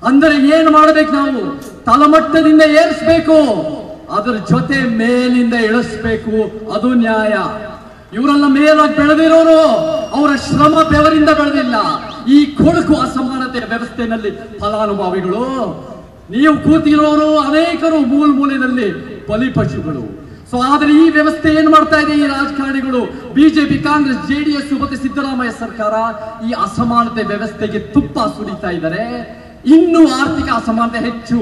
ಅಂದರೆ ಏನು ಮಾಡಬೇಕು? ನಾವು ತಳಮಟ್ಟದಿಂದ ಏರಿಸಬೇಕು, ಅದರ ಜೊತೆ ಮೇಲಿಂದ ಇಳಿಸ್ಬೇಕು. ಅದು ನ್ಯಾಯ. ಇವರೆಲ್ಲ ಮೇಲಾಗಿ ಬೆಳೆದಿರೋರು, ಅವರ ಶ್ರಮ ಬೆವರಿಂದ ಬೆಳೆದಿಲ್ಲ. ಈ ಕೊಡುಕು ಅಸಮಾನತೆಯ ವ್ಯವಸ್ಥೆಯಲ್ಲಿ ಫಲಾನುಭವಿಗಳು. ನೀವು ಕೂತಿರೋರು ಅನೇಕರು ಮೂಲೆಯಲ್ಲಿ ಬಲಿಪಶುಗಳು. ಸೊ ಆದ್ರೆ ಈ ವ್ಯವಸ್ಥೆ ಏನ್ ಮಾಡ್ತಾ ಇದೆ? ಈ ರಾಜಕಾರಣಿಗಳು, ಬಿಜೆಪಿ, ಕಾಂಗ್ರೆಸ್, ಜೆಡಿಎಸ್ ಮತ್ತೆ ಸಿದ್ದರಾಮಯ್ಯ ಸರ್ಕಾರ ಈ ಅಸಮಾನತೆ ವ್ಯವಸ್ಥೆಗೆ ತುಪ್ಪ ಸುರಿತಾ ಇದ್ದಾರೆ. ಇನ್ನು ಆರ್ಥಿಕ ಅಸಮಾನತೆ ಹೆಚ್ಚು,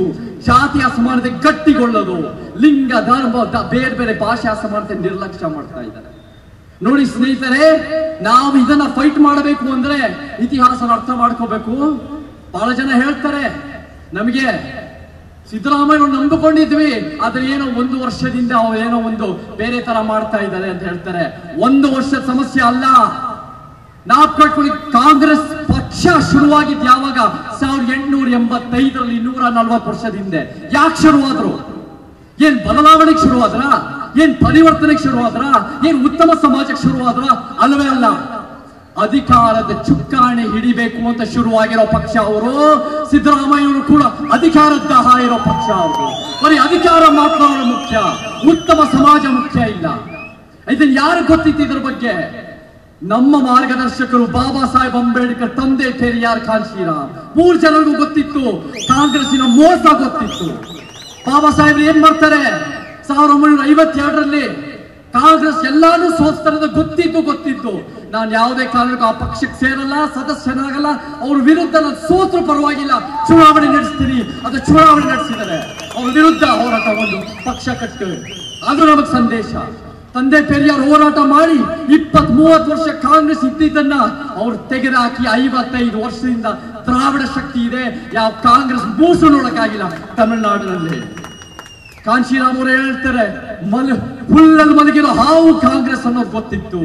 ಜಾತಿ ಅಸಮಾನತೆ ಗಟ್ಟಿಗೊಳ್ಳೋದು, ಲಿಂಗ, ಧರ್ಮ, ಬೇರೆ ಬೇರೆ ಭಾಷೆ ಅಸಮಾನತೆ ನಿರ್ಲಕ್ಷ್ಯ ಮಾಡ್ತಾ ಇದ್ದಾರೆ. ನೋಡಿ ಸ್ನೇಹಿತರೆ, ನಾವು ಇದನ್ನ ಫೈಟ್ ಮಾಡಬೇಕು ಅಂದ್ರೆ ಇತಿಹಾಸನ ಅರ್ಥ ಮಾಡ್ಕೋಬೇಕು. ಬಹಳ ಜನ ಹೇಳ್ತಾರೆ, ನಮಗೆ ಸಿದ್ದರಾಮಯ್ಯ ನಂಬಿಕೊಂಡಿದ್ವಿ, ಆದ್ರೆ ಏನೋ 1 ವರ್ಷದಿಂದ ಏನೋ ಒಂದು ಬೇರೆ ತರ ಮಾಡ್ತಾ ಇದ್ದಾರೆ ಅಂತ ಹೇಳ್ತಾರೆ. 1 ವರ್ಷದ ಸಮಸ್ಯೆ ಅಲ್ಲ. ನಾವು ಕಟ್ಕೊಳ್ಳಿ, ಕಾಂಗ್ರೆಸ್ ಪಕ್ಷ ಶುರುವಾಗಿದ್ದು ಯಾವಾಗ? 1885ರಲ್ಲಿ, 140 ವರ್ಷದ ಹಿಂದೆ. ಯಾಕೆ ಶುರುವಾದ್ರು? ಏನ್ ಬದಲಾವಣೆಗೆ ಶುರುವಾದ್ರ? ಏನ್ ಪರಿವರ್ತನೆಗೆ ಶುರುವಾದ್ರ? ಏನ್ ಉತ್ತಮ ಸಮಾಜಕ್ಕೆ ಶುರುವಾದ್ರ? ಅಲ್ವೇ ಅಲ್ಲ. ಅಧಿಕಾರದ ಚುಕ್ಕಾಣಿ ಹಿಡಿಬೇಕು ಅಂತ ಶುರುವಾಗಿರೋ ಪಕ್ಷ ಅವರು. ಸಿದ್ದರಾಮಯ್ಯವರು ಕೂಡ ಅಧಿಕಾರದ ದಾಹ ಇರೋ ಪಕ್ಷ ಅವರು. ಬರೀ ಅಧಿಕಾರ ಮಾತ್ರ ಅವರ ಮುಖ್ಯ, ಉತ್ತಮ ಸಮಾಜ ಮುಖ್ಯ ಇಲ್ಲ. ಇದನ್ನ ಯಾರು ಗೊತ್ತಿತ್ತು? ಇದ್ರ ಬಗ್ಗೆ ನಮ್ಮ ಮಾರ್ಗದರ್ಶಕರು ಬಾಬಾ ಸಾಹೇಬ್ ಅಂಬೇಡ್ಕರ್, ತಂದೆ ಪೆರಿಯಾರ್, ಕಾಂಶಿರಾಮ್, 3 ಜನರಿಗೂ ಗೊತ್ತಿತ್ತು. ಕಾಂಗ್ರೆಸ್ಸಿನ ಮೋಸ ಗೊತ್ತಿತ್ತು. ಬಾಬಾ ಸಾಹೇಬ್ ಏನ್ ಮಾಡ್ತಾರೆ? 1952ರಲ್ಲಿ ಕಾಂಗ್ರೆಸ್ ಎಲ್ಲಾನು ಸೋಸ್ತಾರೆ ಗೊತ್ತಿತ್ತು. ನಾನು ಯಾವುದೇ ಕಾರಣಕ್ಕೂ ಆ ಪಕ್ಷಕ್ಕೆ ಸೇರಲ್ಲ, ಸದಸ್ಯನಾಗಲ್ಲ, ಅವ್ರ ವಿರುದ್ಧ ನಾನು ಸೋತ್ರು ಪರವಾಗಿಲ್ಲ, ಚುನಾವಣೆ ನಡೆಸ್ತೀನಿ. ಅದು ಚುನಾವಣೆ ನಡೆಸಿದ್ದಾರೆ. ಅವ್ರ ವಿರುದ್ಧ ಹೋರಾಟ, ಒಂದು ಪಕ್ಷ ಕಟ್ಟು, ಅದು ನಮಗೆ ಸಂದೇಶ. ತಂದೆ ಪೆರಿಯಾರ್ ಹೋರಾಟ ಮಾಡಿ 20-30 ವರ್ಷ ಕಾಂಗ್ರೆಸ್ ಇದ್ದಿದ್ದನ್ನ ಅವ್ರು ತೆಗೆದುಹಾಕಿ 55 ವರ್ಷದಿಂದ ದ್ರಾವಿಡ ಶಕ್ತಿ ಇದೆ. ಯಾವ ಕಾಂಗ್ರೆಸ್ ಮೂಸು ನೋಡಕ್ಕಾಗಿಲ್ಲ ತಮಿಳುನಾಡಿನಲ್ಲಿ. ಕಾಂಶಿರಾಮ್ ಅವರು ಹೇಳ್ತಾರೆ, ಹುಲ್ಲಲ್ಲಿ ಮಲಗಿರೋ ಹಾವು ಕಾಂಗ್ರೆಸ್ ಅನ್ನೋದು ಗೊತ್ತಿತ್ತು.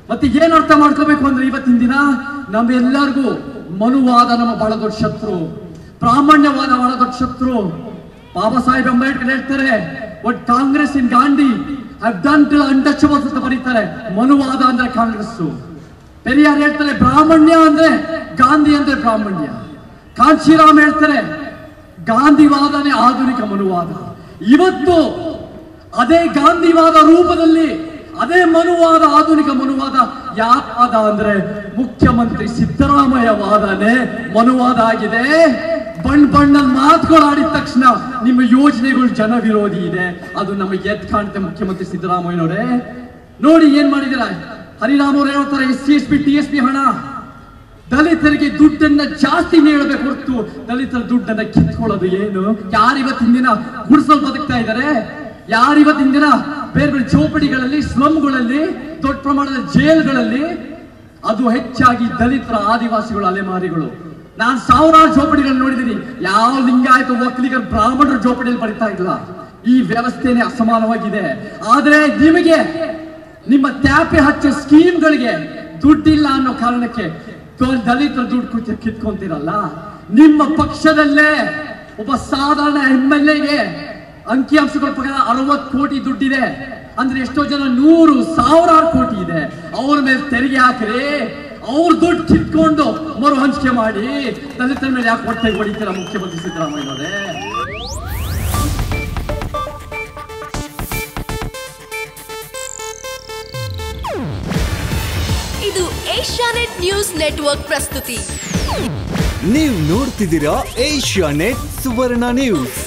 ಮತ್ತೆ ಏನ್ ಅರ್ಥ ಮಾಡ್ಕೋಬೇಕು ಅಂದ್ರೆ, ಇವತ್ತಿನ ದಿನ ನಮ್ಮೆಲ್ಲರಿಗೂ ಮನುವಾದ ನಮ್ಮ ಬಹಳ ದೊಡ್ಡ ಶತ್ರು, ಬ್ರಾಹ್ಮಣ್ಯವಾದ ಬಹಳ ದೊಡ್ಡ ಶತ್ರು. ಬಾಬಾ ಸಾಹೇಬ್ ಅಂಬೇಡ್ಕರ್ ಹೇಳ್ತಾರೆ, what Congress in Gandhi have done to untouchables ಅಂತ ಬರೀತಾರೆ. ಮನುವಾದ ಅಂದ್ರೆ ಕಾಂಗ್ರೆಸ್. ಪೆರಿಯಾರ್ ಹೇಳ್ತಾರೆ, ಬ್ರಾಹ್ಮಣ್ಯ ಅಂದ್ರೆ ಗಾಂಧಿ ಅಂದ್ರೆ ಬ್ರಾಹ್ಮಣ್ಯ. ಕಾಂಶಿರಾಮ್ ಹೇಳ್ತಾರೆ, ಗಾಂಧಿವಾದನೇ ಆಧುನಿಕ ಮನುವಾದ. ಇವತ್ತು ಅದೇ ಗಾಂಧಿವಾದ ರೂಪದಲ್ಲಿ, ಅದೇ ಮನುವಾದ, ಆಧುನಿಕ ಮನುವಾದ ಯಾವಾದ ಅಂದ್ರೆ ಮುಖ್ಯಮಂತ್ರಿ ಸಿದ್ದರಾಮಯ್ಯ ವಾದನೆ ಮನುವಾದ ಆಗಿದೆ. ಬಣ್ಣ ಮಾತುಗಳು ಆಡಿದ ತಕ್ಷಣ ನಿಮ್ಮ ಯೋಜನೆಗಳು ಜನ ವಿರೋಧಿ ಇದೆ, ಅದು ನಮಗೆ ಎದ್ ಕಾಣುತ್ತೆ. ಮುಖ್ಯಮಂತ್ರಿ ಸಿದ್ದರಾಮಯ್ಯನವರೇ ನೋಡಿ ಏನ್ ಮಾಡಿದಿರ. ಹರಿರಾಮ್ ಅವರು ಹೇಳ್ತಾರೆ, SC/ST TSP ಹಣ ದಲಿತರಿಗೆ ದುಡ್ಡನ್ನ ಜಾಸ್ತಿ ನೀಡಬೇಕು ಹೊರತು ದಲಿತರ ದುಡ್ಡನ್ನ ಕಿತ್ಕೊಳ್ಳೋದು ಏನು? ಯಾರಿವತ್ತಿನ ದಿನ ಗುಡಿಸಲು ಬದುಕ್ತಾ ಇದ್ದಾರೆ? ಯಾರಿವತ್ತಿನ ದಿನ ಬೇರೆ ಬೇರೆ ಚೌಪಡಿಗಳಲ್ಲಿ, ಸ್ಲಮ್ಗಳಲ್ಲಿ, ದೊಡ್ಡ ಪ್ರಮಾಣದ ಜೈಲ್ಗಳಲ್ಲಿ, ಅದು ಹೆಚ್ಚಾಗಿ ದಲಿತರ, ಆದಿವಾಸಿಗಳು, ಅಲೆಮಾರಿಗಳು. ನಾನು ಸಾವಿರಾರು ಜೋಪಡಿಗಳನ್ನು ನೋಡಿದ್ದೀನಿ. ಯಾವ ಲಿಂಗಾಯತ, ಒಕ್ಕಲಿಗರು, ಬ್ರಾಹ್ಮಣರ ಜೋಪಡಿಯಲ್ಲಿ ಬರಿತಾ ಇಲ್ಲ. ಈ ವ್ಯವಸ್ಥೆನೇ ಅಸಮಾನವಾಗಿದೆ. ಆದ್ರೆ ನಿಮಗೆ ನಿಮ್ಮ ತ್ಯಾಪೆ ಹಚ್ಚೋ ಸ್ಕೀಮ್ಗಳಿಗೆ ದುಡ್ಡಿಲ್ಲ ಅನ್ನೋ ಕಾರಣಕ್ಕೆ ದಲಿತರ ದುಡ್ಡು ಕಿತ್ಕೊಂತೀರಲ್ಲ. ನಿಮ್ಮ ಪಕ್ಷದಲ್ಲೇ ಒಬ್ಬ ಸಾಧಾರಣ MLAಗೆ ಅಂಕಿಅಂಶಗಳ ಪ್ರಕಾರ 60 ಕೋಟಿ ದುಡ್ಡಿದೆ ಅಂದ್ರೆ ಎಷ್ಟೋ ಜನ 100,000 ಕೋಟಿ ಇದೆ. ಅವ್ರ ಮೇಲೆ ತೆರಿಗೆ ಹಾಕ್ರಿ, ಅವ್ರ ದುಡ್ಡು ಕಿತ್ಕೊಂಡು ಮರು ಹಂಚಿಕೆ ಮಾಡಿ ದಲಿತರ ಮೇಲೆ ಯಾಕೆ ಹೊಟ್ಟೆಗೆ ಹೊಡಿತೀರ ಮುಖ್ಯಮಂತ್ರಿ ಸಿದ್ದರಾಮಯ್ಯನವರೇ? ಇದು ಏಷ್ಯಾನೆಟ್ ನ್ಯೂಸ್ ನೆಟ್ವರ್ಕ್ ಪ್ರಸ್ತುತಿ. ನೀವು ನೋಡ್ತಿದ್ದೀರಾ ಏಷ್ಯಾನೆಟ್ ಸುವರ್ಣ ನ್ಯೂಸ್.